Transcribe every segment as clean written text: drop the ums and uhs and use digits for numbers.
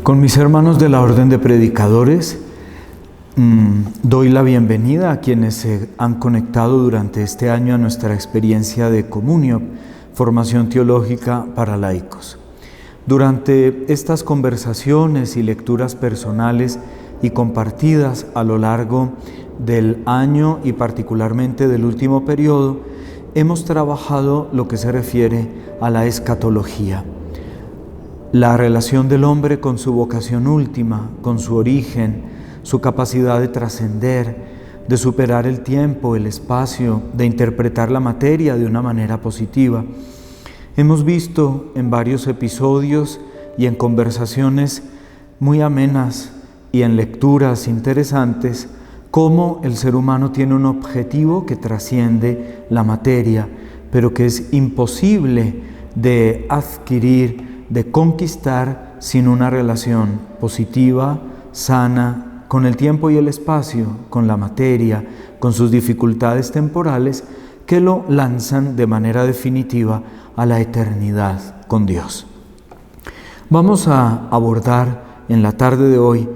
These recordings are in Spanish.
Con mis hermanos de la Orden de Predicadores, doy la bienvenida a quienes se han conectado durante este año a nuestra experiencia de Comunio, formación teológica para laicos. Durante estas conversaciones y lecturas personales y compartidas a lo largo del año y particularmente del último periodo, hemos trabajado lo que se refiere a la escatología. La relación del hombre con su vocación última, con su origen, su capacidad de trascender, de superar el tiempo, el espacio, de interpretar la materia de una manera positiva. Hemos visto en varios episodios y en conversaciones muy amenas y en lecturas interesantes cómo el ser humano tiene un objetivo que trasciende la materia, pero que es imposible de adquirir, de conquistar sin una relación positiva, sana, con el tiempo y el espacio, con la materia, con sus dificultades temporales que lo lanzan de manera definitiva a la eternidad con Dios. Vamos a abordar en la tarde de hoy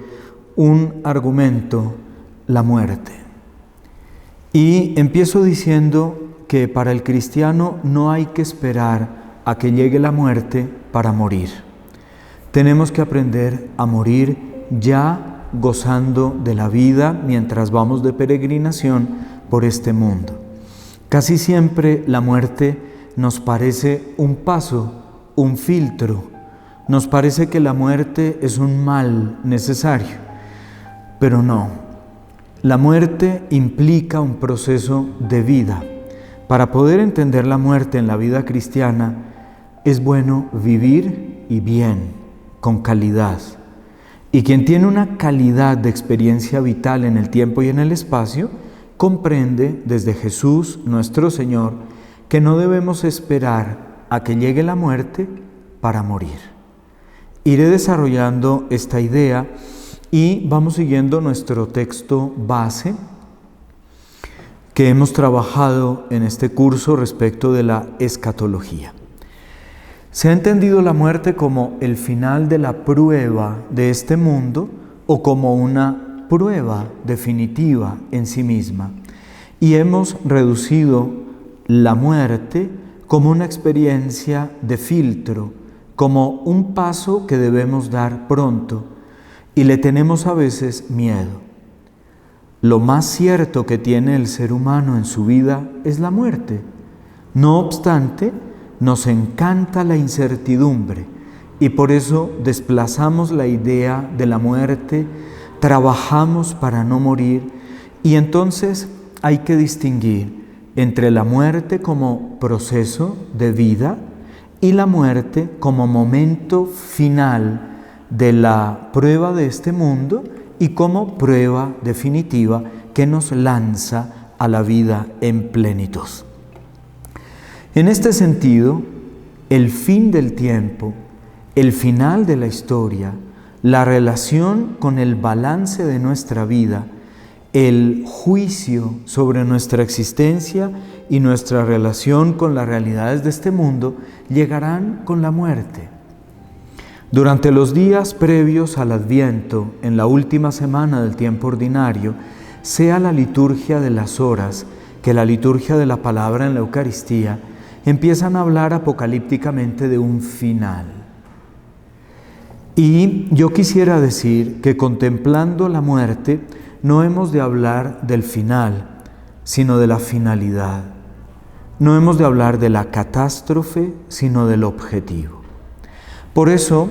un argumento, la muerte. Y empiezo diciendo que para el cristiano no hay que esperar a que llegue la muerte para morir. Tenemos que aprender a morir ya gozando de la vida mientras vamos de peregrinación por este mundo. Casi siempre la muerte nos parece un paso, un filtro. Nos parece que la muerte es un mal necesario, pero no. La muerte implica un proceso de vida. Para poder entender la muerte en la vida cristiana, es bueno vivir y bien, con calidad. Y quien tiene una calidad de experiencia vital en el tiempo y en el espacio, comprende desde Jesús, nuestro Señor, que no debemos esperar a que llegue la muerte para morir. Iré desarrollando esta idea y vamos siguiendo nuestro texto base que hemos trabajado en este curso respecto de la escatología. Se ha entendido la muerte como el final de la prueba de este mundo o como una prueba definitiva en sí misma. Y hemos reducido la muerte como una experiencia de filtro, como un paso que debemos dar pronto y le tenemos a veces miedo. Lo más cierto que tiene el ser humano en su vida es la muerte. No obstante, nos encanta la incertidumbre y por eso desplazamos la idea de la muerte, trabajamos para no morir y entonces hay que distinguir entre la muerte como proceso de vida y la muerte como momento final de la prueba de este mundo y como prueba definitiva que nos lanza a la vida en plenitud. En este sentido, el fin del tiempo, el final de la historia, la relación con el balance de nuestra vida, el juicio sobre nuestra existencia y nuestra relación con las realidades de este mundo llegarán con la muerte. Durante los días previos al Adviento, en la última semana del tiempo ordinario, sea la liturgia de las horas que la liturgia de la palabra en la Eucaristía, empiezan a hablar apocalípticamente de un final. Y yo quisiera decir que contemplando la muerte no hemos de hablar del final, sino de la finalidad. No hemos de hablar de la catástrofe, sino del objetivo. Por eso,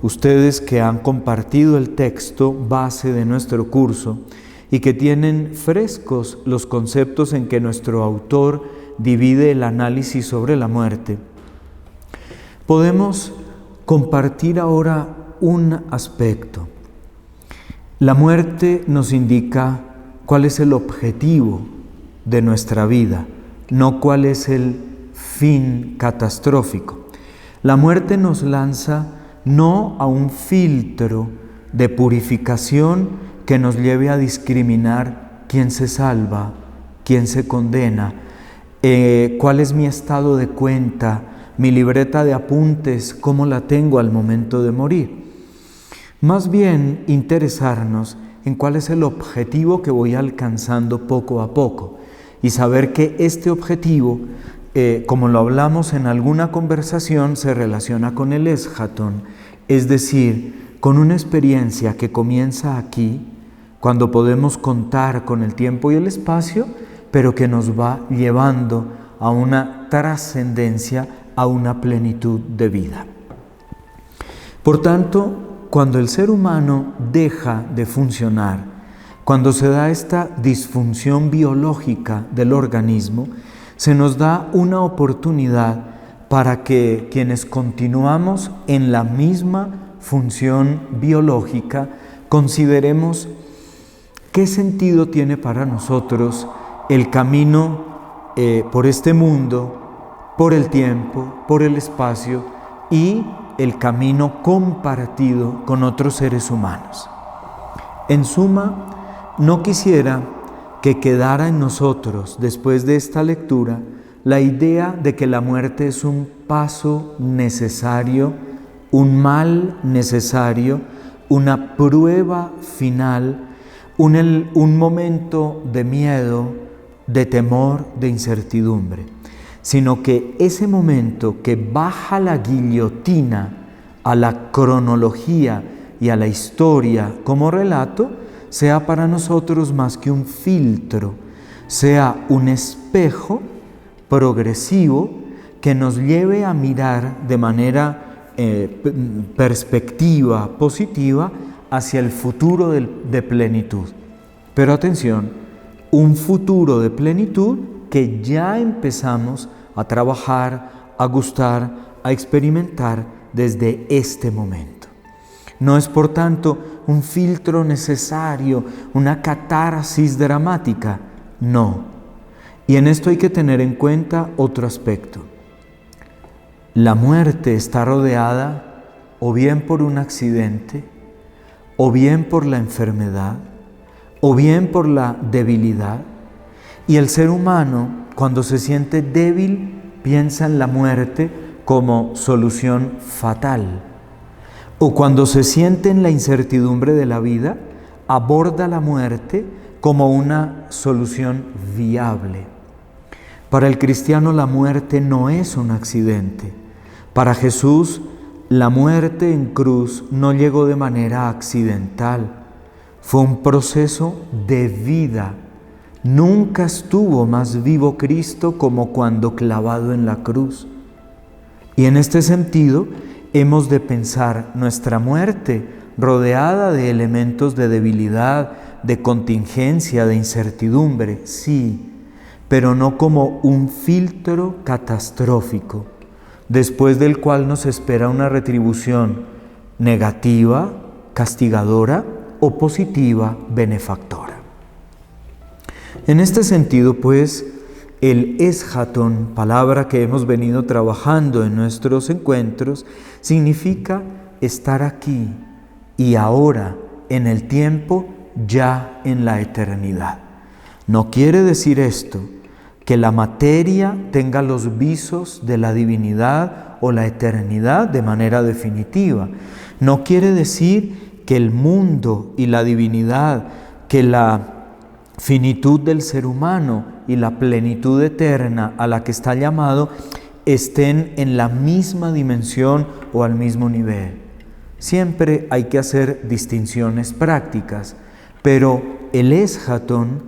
ustedes que han compartido el texto base de nuestro curso y que tienen frescos los conceptos en que nuestro autor divide el análisis sobre la muerte, podemos compartir ahora un aspecto. La muerte nos indica cuál es el objetivo de nuestra vida, no cuál es el fin catastrófico. La muerte nos lanza no a un filtro de purificación que nos lleve a discriminar quién se salva, quién se condena, cuál es mi estado de cuenta, mi libreta de apuntes, cómo la tengo al momento de morir. Más bien interesarnos en cuál es el objetivo que voy alcanzando poco a poco y saber que este objetivo, como lo hablamos en alguna conversación, se relaciona con el eschaton, es decir, con una experiencia que comienza aquí, cuando podemos contar con el tiempo y el espacio, pero que nos va llevando a una trascendencia, a una plenitud de vida. Por tanto, cuando el ser humano deja de funcionar, cuando se da esta disfunción biológica del organismo, se nos da una oportunidad para que quienes continuamos en la misma función biológica consideremos qué sentido tiene para nosotros el camino por este mundo, por el tiempo, por el espacio y el camino compartido con otros seres humanos. En suma, no quisiera que quedara en nosotros, después de esta lectura, la idea de que la muerte es un paso necesario, un mal necesario, una prueba final, un momento de miedo, de temor, de incertidumbre, sino que ese momento que baja la guillotina a la cronología y a la historia como relato, sea para nosotros más que un filtro, sea un espejo progresivo que nos lleve a mirar de manera perspectiva positiva hacia el futuro de plenitud. Pero atención, un futuro de plenitud que ya empezamos a trabajar, a gustar, a experimentar desde este momento. No es, por tanto, un filtro necesario, una catarsis dramática, no. Y en esto hay que tener en cuenta otro aspecto. La muerte está rodeada o bien por un accidente, o bien por la enfermedad, o bien por la debilidad. Y el ser humano, cuando se siente débil, piensa en la muerte como solución fatal. O cuando se siente en la incertidumbre de la vida, aborda la muerte como una solución viable. Para el cristiano la muerte no es un accidente. Para Jesús, la muerte en cruz no llegó de manera accidental. Fue un proceso de vida. Nunca estuvo más vivo Cristo como cuando clavado en la cruz. Y en este sentido, hemos de pensar nuestra muerte rodeada de elementos de debilidad, de contingencia, de incertidumbre, sí, pero no como un filtro catastrófico, después del cual nos espera una retribución negativa, castigadora o positiva, benefactora. En este sentido, pues, el eschaton, palabra que hemos venido trabajando en nuestros encuentros, significa estar aquí y ahora, en el tiempo, ya en la eternidad. No quiere decir esto que la materia tenga los visos de la divinidad o la eternidad de manera definitiva. No quiere decir que el mundo y la divinidad, que la finitud del ser humano y la plenitud eterna a la que está llamado estén en la misma dimensión o al mismo nivel. Siempre hay que hacer distinciones prácticas, pero el eschaton,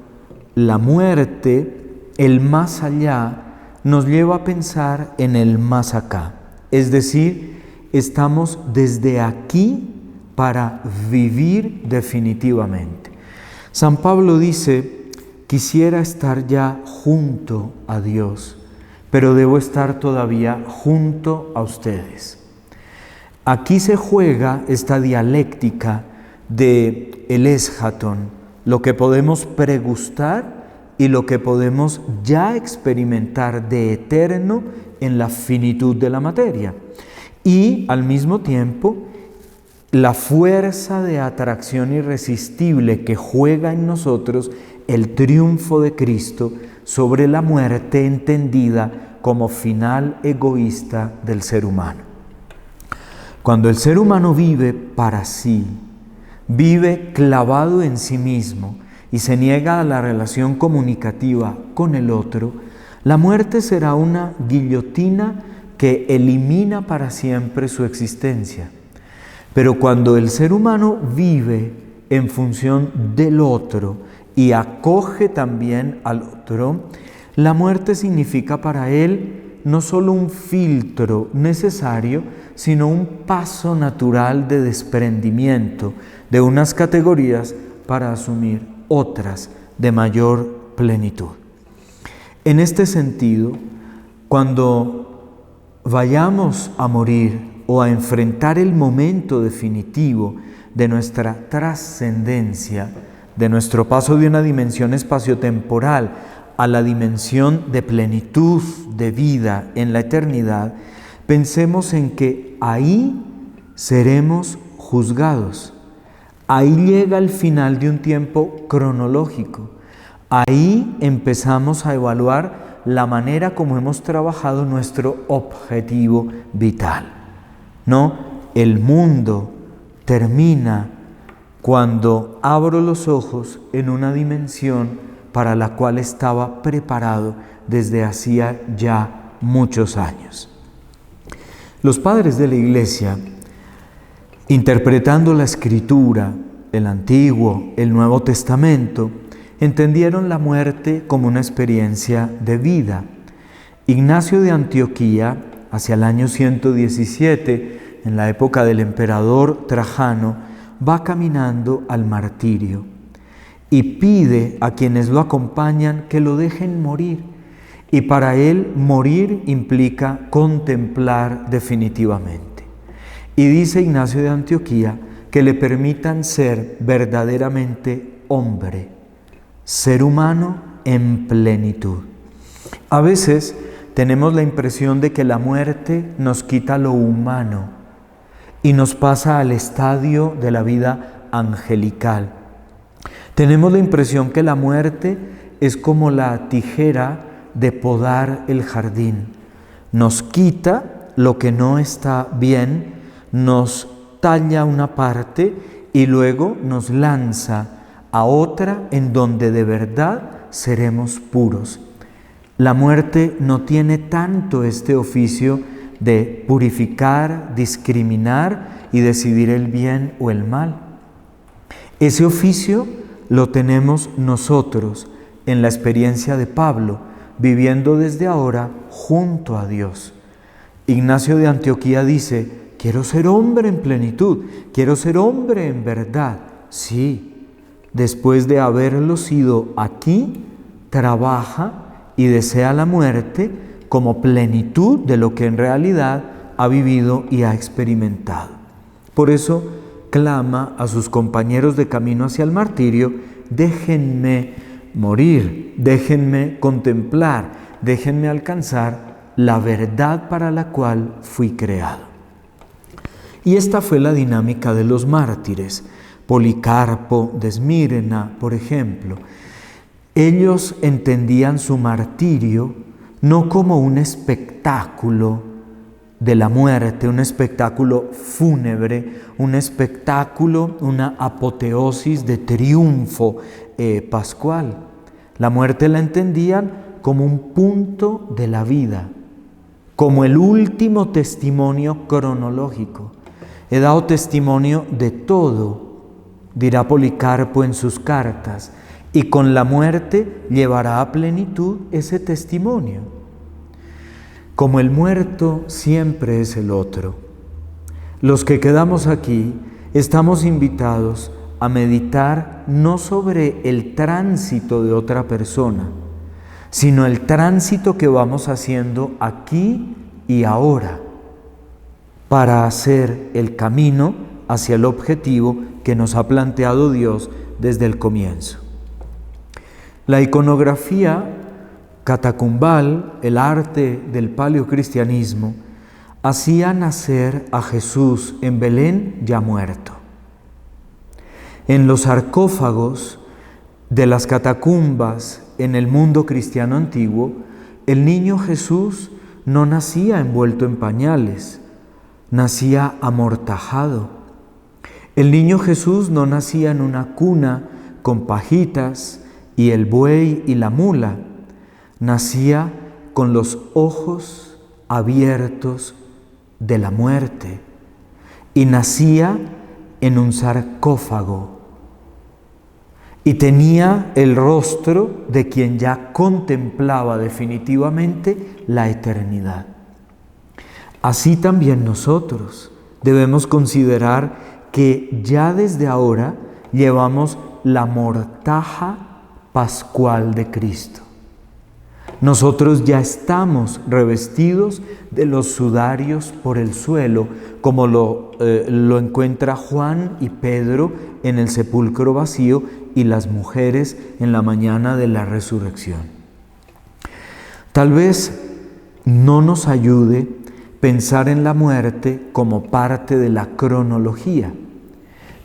la muerte, el más allá, nos lleva a pensar en el más acá. Es decir, estamos desde aquí para vivir definitivamente. San Pablo dice: quisiera estar ya junto a Dios, pero debo estar todavía junto a ustedes. Aquí se juega esta dialéctica de el eschaton, lo que podemos pregustar y lo que podemos ya experimentar de eterno en la finitud de la materia. Y al mismo tiempo, la fuerza de atracción irresistible que juega en nosotros el triunfo de Cristo sobre la muerte entendida como final egoísta del ser humano. Cuando el ser humano vive para sí, vive clavado en sí mismo y se niega a la relación comunicativa con el otro, la muerte será una guillotina que elimina para siempre su existencia. Pero cuando el ser humano vive en función del otro y acoge también al otro, la muerte significa para él no solo un filtro necesario, sino un paso natural de desprendimiento de unas categorías para asumir otras de mayor plenitud. En este sentido, cuando vayamos a morir o a enfrentar el momento definitivo de nuestra trascendencia, de nuestro paso de una dimensión espaciotemporal a la dimensión de plenitud de vida en la eternidad, pensemos en que ahí seremos juzgados. Ahí llega el final de un tiempo cronológico. Ahí empezamos a evaluar la manera como hemos trabajado nuestro objetivo vital. No, el mundo termina cuando abro los ojos en una dimensión para la cual estaba preparado desde hacía ya muchos años. Los padres de la Iglesia, interpretando la Escritura, el Antiguo, el Nuevo Testamento, entendieron la muerte como una experiencia de vida. Ignacio de Antioquía, hacia el año 117, en la época del emperador Trajano, va caminando al martirio y pide a quienes lo acompañan que lo dejen morir. Y para él morir implica contemplar definitivamente. Y dice Ignacio de Antioquía que le permitan ser verdaderamente hombre, ser humano en plenitud. A veces tenemos la impresión de que la muerte nos quita lo humano y nos pasa al estadio de la vida angelical. Tenemos la impresión que la muerte es como la tijera de podar el jardín. Nos quita lo que no está bien, nos talla una parte y luego nos lanza a otra en donde de verdad seremos puros. La muerte no tiene tanto este oficio de purificar, discriminar y decidir el bien o el mal. Ese oficio lo tenemos nosotros en la experiencia de Pablo, viviendo desde ahora junto a Dios. Ignacio de Antioquía dice: quiero ser hombre en plenitud, quiero ser hombre en verdad. Sí, después de haberlo sido aquí, trabaja y desea la muerte como plenitud de lo que en realidad ha vivido y ha experimentado. Por eso clama a sus compañeros de camino hacia el martirio: déjenme morir, déjenme contemplar, déjenme alcanzar la verdad para la cual fui creado. Y esta fue la dinámica de los mártires. Policarpo de Esmirna, por ejemplo. Ellos entendían su martirio no como un espectáculo de la muerte, un espectáculo fúnebre, un espectáculo, una apoteosis de triunfo pascual. La muerte la entendían como un punto de la vida, como el último testimonio cronológico. He dado testimonio de todo, dirá Policarpo en sus cartas, y con la muerte llevará a plenitud ese testimonio. Como el muerto siempre es el otro, los que quedamos aquí estamos invitados a meditar no sobre el tránsito de otra persona, sino el tránsito que vamos haciendo aquí y ahora para hacer el camino hacia el objetivo que nos ha planteado Dios desde el comienzo. La iconografía catacumbal, el arte del paleocristianismo, hacía nacer a Jesús en Belén ya muerto. En los sarcófagos de las catacumbas en el mundo cristiano antiguo, el niño Jesús no nacía envuelto en pañales, nacía amortajado. El niño Jesús no nacía en una cuna con pajitas y el buey y la mula. Nacía con los ojos abiertos de la muerte y nacía en un sarcófago y tenía el rostro de quien ya contemplaba definitivamente la eternidad. Así también nosotros debemos considerar que ya desde ahora llevamos la mortaja pascual de Cristo. Nosotros ya estamos revestidos de los sudarios por el suelo, como lo encuentra Juan y Pedro en el sepulcro vacío y las mujeres en la mañana de la resurrección. Tal vez no nos ayude pensar en la muerte como parte de la cronología.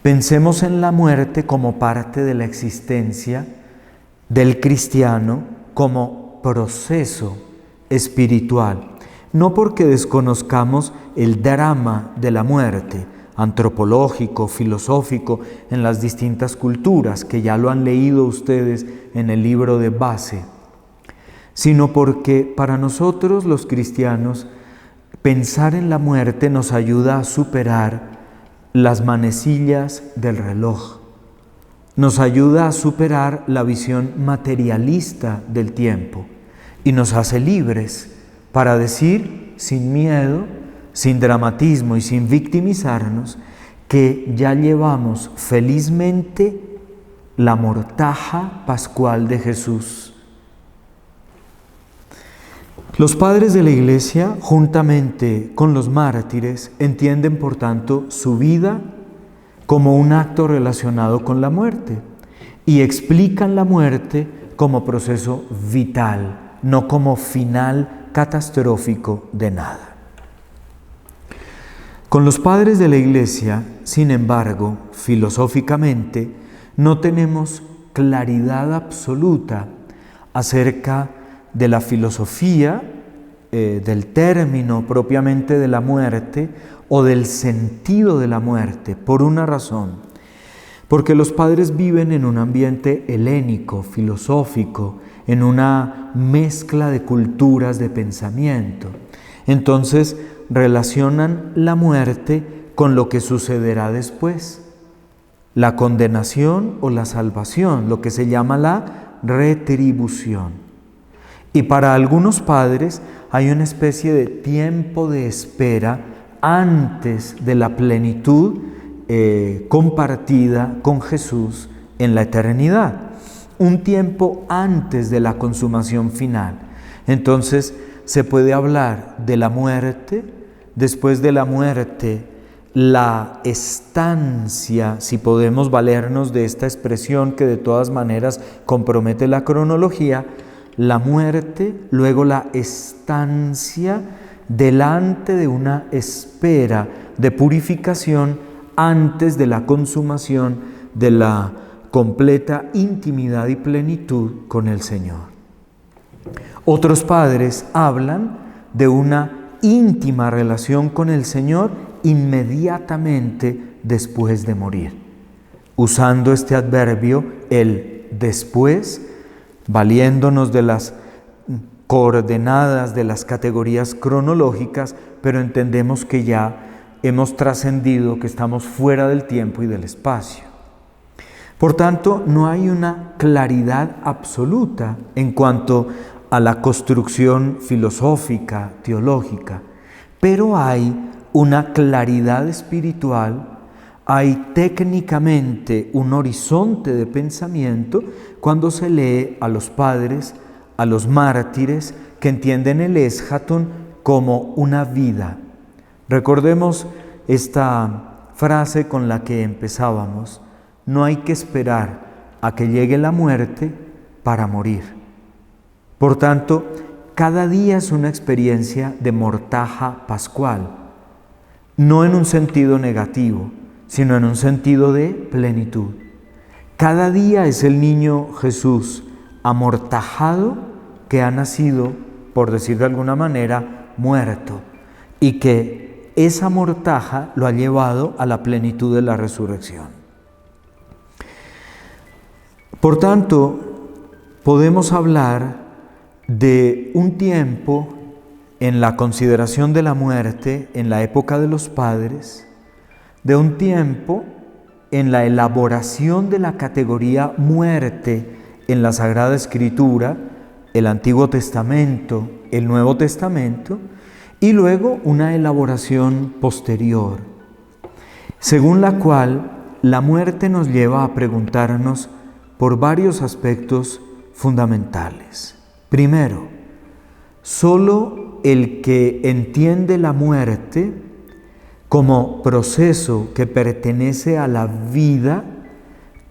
Pensemos en la muerte como parte de la existencia del cristiano, como proceso espiritual, no porque desconozcamos el drama de la muerte, antropológico, filosófico, en las distintas culturas, que ya lo han leído ustedes en el libro de base, sino porque para nosotros los cristianos, pensar en la muerte nos ayuda a superar las manecillas del reloj, nos ayuda a superar la visión materialista del tiempo y nos hace libres para decir sin miedo, sin dramatismo y sin victimizarnos que ya llevamos felizmente la mortaja pascual de Jesús. Los padres de la Iglesia, juntamente con los mártires, entienden por tanto su vida como un acto relacionado con la muerte y explican la muerte como proceso vital, no como final catastrófico de nada. Con los padres de la Iglesia, sin embargo, filosóficamente, no tenemos claridad absoluta acerca de la filosofía, del término propiamente de la muerte o del sentido de la muerte, por una razón, porque los padres viven en un ambiente helénico, filosófico, en una mezcla de culturas de pensamiento. Entonces relacionan la muerte con lo que sucederá después, la condenación o la salvación, lo que se llama la retribución. Y para algunos padres hay una especie de tiempo de espera antes de la plenitud compartida con Jesús en la eternidad. Un tiempo antes de la consumación final. Entonces se puede hablar de la muerte, después de la muerte, la estancia, si podemos valernos de esta expresión que de todas maneras compromete la cronología, la muerte, luego la estancia delante de una espera de purificación antes de la consumación de la completa intimidad y plenitud con el Señor. Otros padres hablan de una íntima relación con el Señor inmediatamente después de morir, usando este adverbio, el después, valiéndonos de las coordenadas de las categorías cronológicas, pero entendemos que ya hemos trascendido, que estamos fuera del tiempo y del espacio. Por tanto, no hay una claridad absoluta en cuanto a la construcción filosófica, teológica, pero hay una claridad espiritual, hay técnicamente un horizonte de pensamiento cuando se lee a los padres, a los mártires, que entienden el eschaton como una vida. Recordemos esta frase con la que empezábamos: no hay que esperar a que llegue la muerte para morir. Por tanto, cada día es una experiencia de mortaja pascual, no en un sentido negativo, sino en un sentido de plenitud. Cada día es el niño Jesús amortajado que ha nacido, por decir de alguna manera, muerto, y que esa mortaja lo ha llevado a la plenitud de la resurrección. Por tanto, podemos hablar de un tiempo en la consideración de la muerte en la época de los padres, de un tiempo en la elaboración de la categoría muerte en la Sagrada Escritura, el Antiguo Testamento, el Nuevo Testamento, y luego una elaboración posterior, según la cual la muerte nos lleva a preguntarnos por varios aspectos fundamentales. Primero, solo el que entiende la muerte como proceso que pertenece a la vida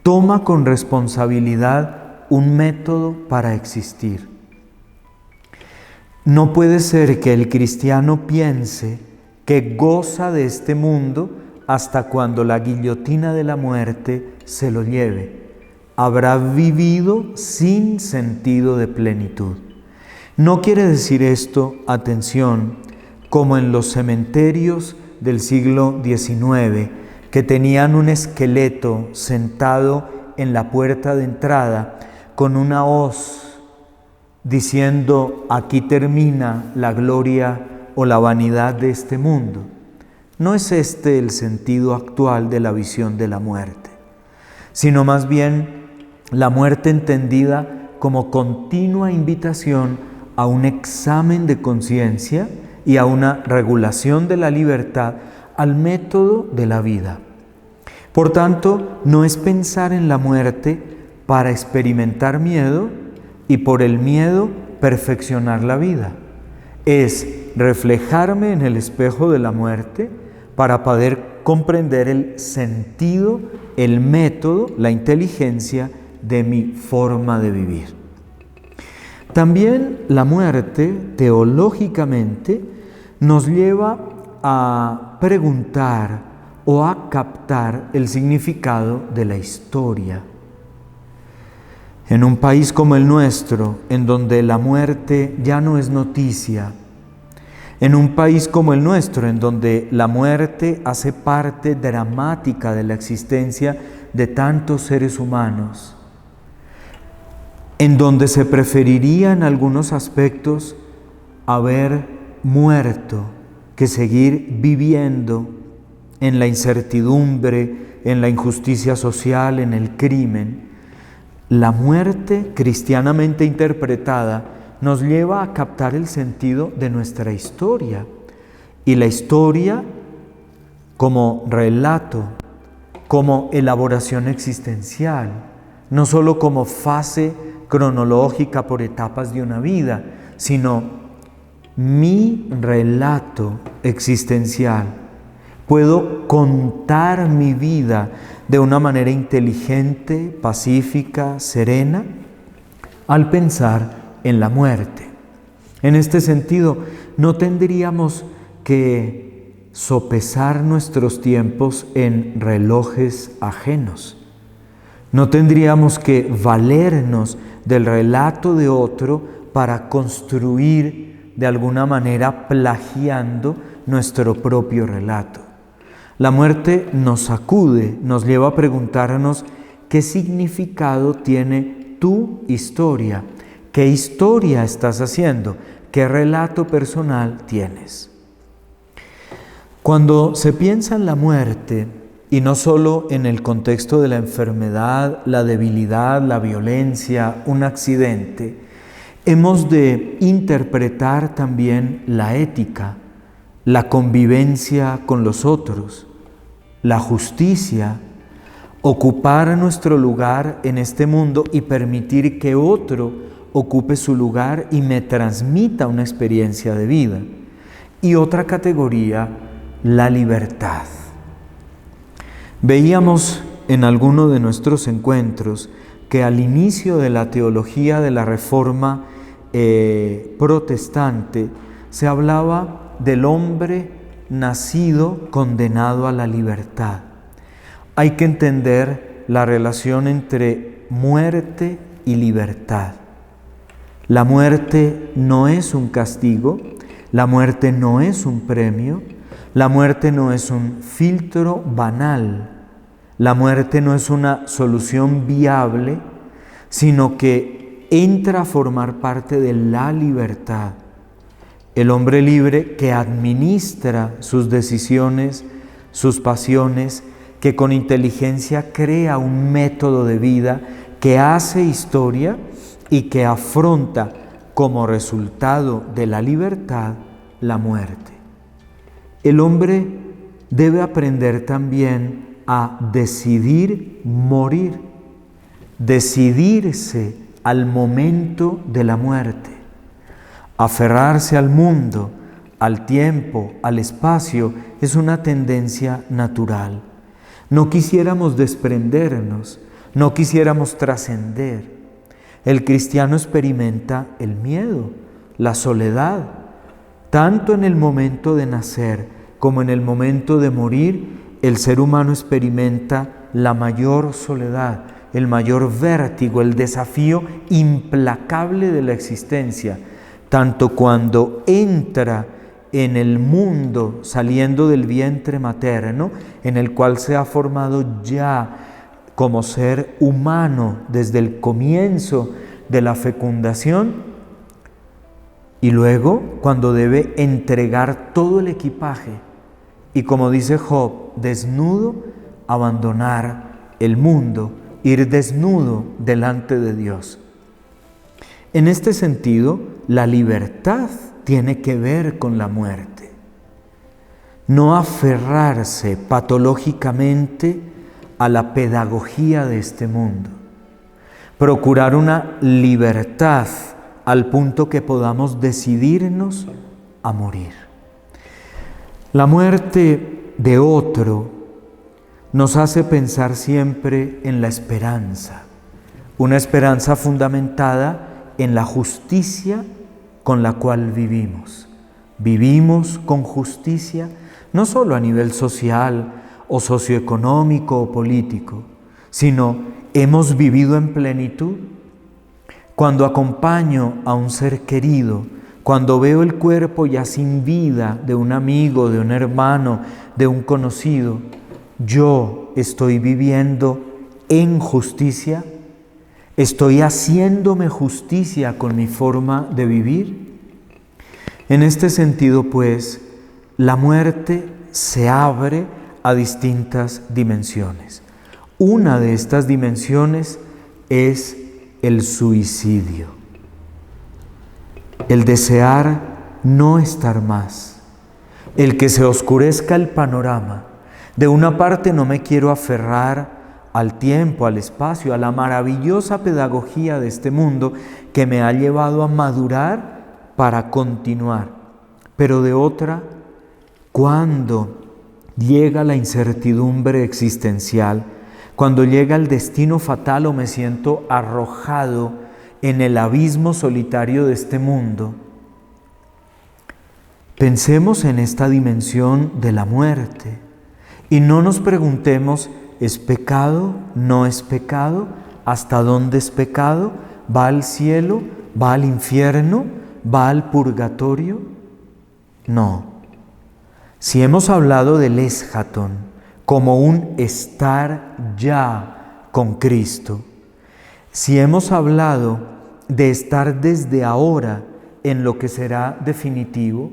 toma con responsabilidad un método para existir. No puede ser que el cristiano piense que goza de este mundo hasta cuando la guillotina de la muerte se lo lleve. Habrá vivido sin sentido de plenitud. No quiere decir esto, atención, como en los cementerios del siglo XIX, que tenían un esqueleto sentado en la puerta de entrada con una hoz diciendo: aquí termina la gloria o la vanidad de este mundo. No es este el sentido actual de la visión de la muerte, sino más bien la muerte entendida como continua invitación a un examen de conciencia y a una regulación de la libertad al método de la vida. Por tanto, no es pensar en la muerte para experimentar miedo y por el miedo perfeccionar la vida. Es reflejarme en el espejo de la muerte para poder comprender el sentido, el método, la inteligencia de mi forma de vivir. También la muerte, teológicamente, nos lleva a preguntar o a captar el significado de la historia. En un país como el nuestro, en donde la muerte ya no es noticia, en un país como el nuestro, en donde la muerte hace parte dramática de la existencia de tantos seres humanos, en donde se preferiría en algunos aspectos haber muerto que seguir viviendo en la incertidumbre, en la injusticia social, en el crimen. La muerte, cristianamente interpretada, nos lleva a captar el sentido de nuestra historia. Y la historia como relato, como elaboración existencial, no solo como fase cronológica por etapas de una vida, sino mi relato existencial. Puedo contar mi vida de una manera inteligente, pacífica, serena, al pensar en la muerte. En este sentido, no tendríamos que sopesar nuestros tiempos en relojes ajenos. No tendríamos que valernos del relato de otro para construir de alguna manera plagiando nuestro propio relato. La muerte nos sacude, nos lleva a preguntarnos qué significado tiene tu historia, qué historia estás haciendo, qué relato personal tienes. Cuando se piensa en la muerte, y no solo en el contexto de la enfermedad, la debilidad, la violencia, un accidente, hemos de interpretar también la ética, la convivencia con los otros, la justicia, ocupar nuestro lugar en este mundo y permitir que otro ocupe su lugar y me transmita una experiencia de vida. Y otra categoría, la libertad. Veíamos en alguno de nuestros encuentros que al inicio de la teología de la Reforma protestante se hablaba del hombre nacido condenado a la libertad. Hay que entender la relación entre muerte y libertad. La muerte no es un castigo, la muerte no es un premio, La muerte no es un filtro banal, la muerte no es una solución viable, sino que entra a formar parte de la libertad. El hombre libre que administra sus decisiones, sus pasiones, que con inteligencia crea un método de vida, que hace historia y que afronta como resultado de la libertad la muerte. El hombre debe aprender también a decidir morir, decidirse al momento de la muerte, aferrarse al mundo, al tiempo, al espacio, es una tendencia natural. No quisiéramos desprendernos, no quisiéramos trascender. El cristiano experimenta el miedo, la soledad, tanto en el momento de nacer como en el momento de morir. El ser humano experimenta la mayor soledad, el mayor vértigo, el desafío implacable de la existencia, tanto cuando entra en el mundo saliendo del vientre materno, en el cual se ha formado ya como ser humano desde el comienzo de la fecundación, y luego cuando debe entregar todo el equipaje y, como dice Job, desnudo, abandonar el mundo, ir desnudo delante de Dios. En este sentido, la libertad tiene que ver con la muerte. No aferrarse patológicamente a la pedagogía de este mundo. Procurar una libertad al punto que podamos decidirnos a morir. La muerte de otro nos hace pensar siempre en la esperanza, una esperanza fundamentada en la justicia con la cual vivimos. Vivimos con justicia no solo a nivel social o socioeconómico o político, sino hemos vivido en plenitud. Cuando acompaño a un ser querido, cuando veo el cuerpo ya sin vida de un amigo, de un hermano, de un conocido, yo estoy viviendo en justicia, estoy haciéndome justicia con mi forma de vivir. En este sentido, pues, la muerte se abre a distintas dimensiones. Una de estas dimensiones es el suicidio, el desear no estar más, el que se oscurezca el panorama. De una parte no me quiero aferrar al tiempo, al espacio, a la maravillosa pedagogía de este mundo que me ha llevado a madurar para continuar. Pero de otra, cuando llega la incertidumbre existencial, cuando llega el destino fatal o me siento arrojado en el abismo solitario de este mundo, pensemos en esta dimensión de la muerte y no nos preguntemos, ¿es pecado? ¿No es pecado? ¿Hasta dónde es pecado? ¿Va al cielo? ¿Va al infierno? ¿Va al purgatorio? No. Si hemos hablado del eschaton como un estar ya con Cristo, si hemos hablado de estar desde ahora en lo que será definitivo,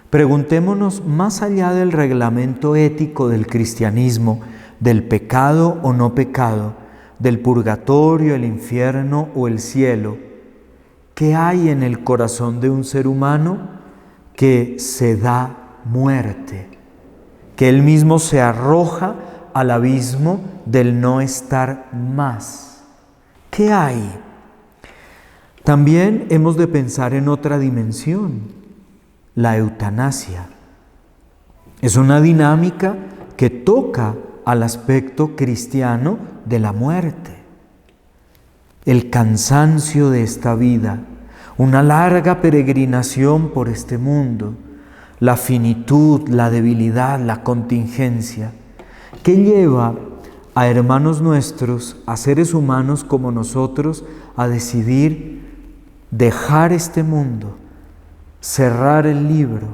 preguntémonos más allá del reglamento ético del cristianismo, del pecado o no pecado, del purgatorio, el infierno o el cielo, ¿qué hay en el corazón de un ser humano que se da muerte? Que él mismo se arroja al abismo del no estar más. ¿Qué hay? También hemos de pensar en otra dimensión, la eutanasia. Es una dinámica que toca al aspecto cristiano de la muerte. El cansancio de esta vida, una larga peregrinación por este mundo, la finitud, la debilidad, la contingencia, que lleva a hermanos nuestros, a seres humanos como nosotros, a decidir dejar este mundo, cerrar el libro.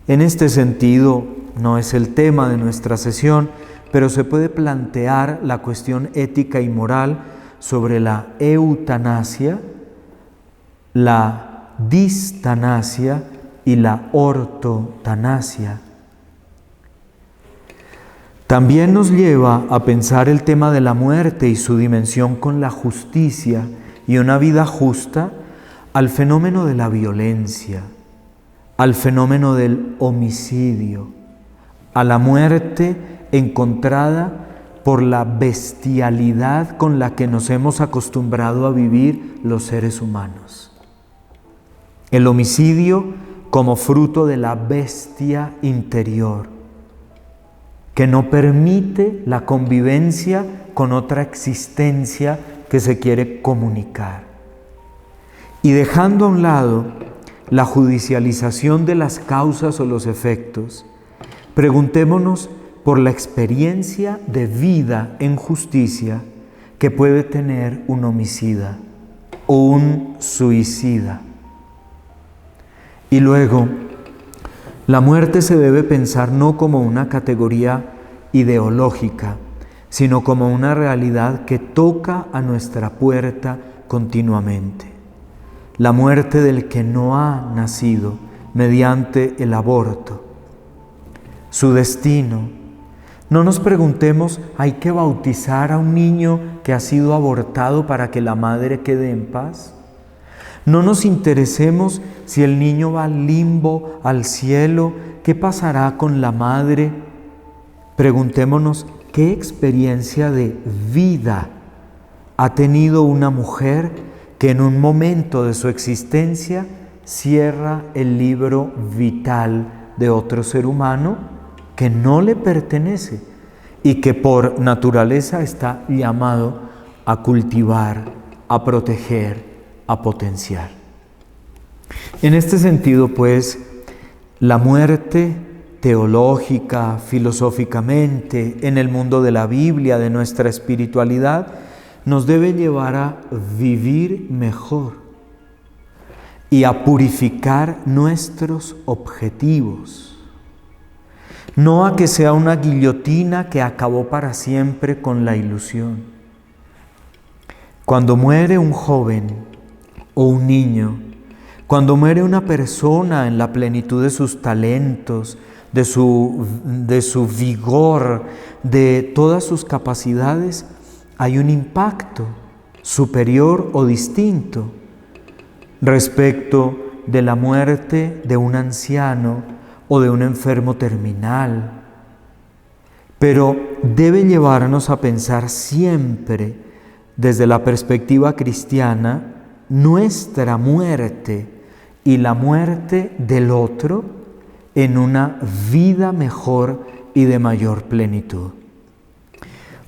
En este sentido, no es el tema de nuestra sesión, pero se puede plantear la cuestión ética y moral sobre la eutanasia, la distanasia y la ortotanasia. También nos lleva a pensar el tema de la muerte y su dimensión con la justicia y una vida justa al fenómeno de la violencia, al fenómeno del homicidio, a la muerte encontrada por la bestialidad con la que nos hemos acostumbrado a vivir los seres humanos. El homicidio como fruto de la bestia interior, que no permite la convivencia con otra existencia que se quiere comunicar. Y dejando a un lado la judicialización de las causas o los efectos, preguntémonos por la experiencia de vida en justicia que puede tener un homicida o un suicida. Y luego, la muerte se debe pensar no como una categoría ideológica, sino como una realidad que toca a nuestra puerta continuamente. La muerte del que no ha nacido mediante el aborto. Su destino. No nos preguntemos, ¿hay que bautizar a un niño que ha sido abortado para que la madre quede en paz? No nos interesemos si el niño va al limbo, al cielo, ¿qué pasará con la madre? Preguntémonos, ¿qué experiencia de vida ha tenido una mujer que en un momento de su existencia cierra el libro vital de otro ser humano que no le pertenece y que por naturaleza está llamado a cultivar, a proteger, a potenciar? En este sentido, pues, la muerte teológica, filosóficamente, en el mundo de la Biblia, de nuestra espiritualidad, nos debe llevar a vivir mejor y a purificar nuestros objetivos. No a que sea una guillotina que acabó para siempre con la ilusión. Cuando muere un joven o un niño, cuando muere una persona en la plenitud de sus talentos, de su vigor, de todas sus capacidades, hay un impacto superior o distinto respecto de la muerte de un anciano o de un enfermo terminal. Pero debe llevarnos a pensar siempre desde la perspectiva cristiana nuestra muerte y la muerte del otro en una vida mejor y de mayor plenitud.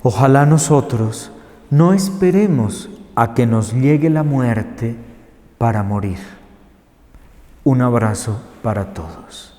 Ojalá nosotros no esperemos a que nos llegue la muerte para morir. Un abrazo para todos.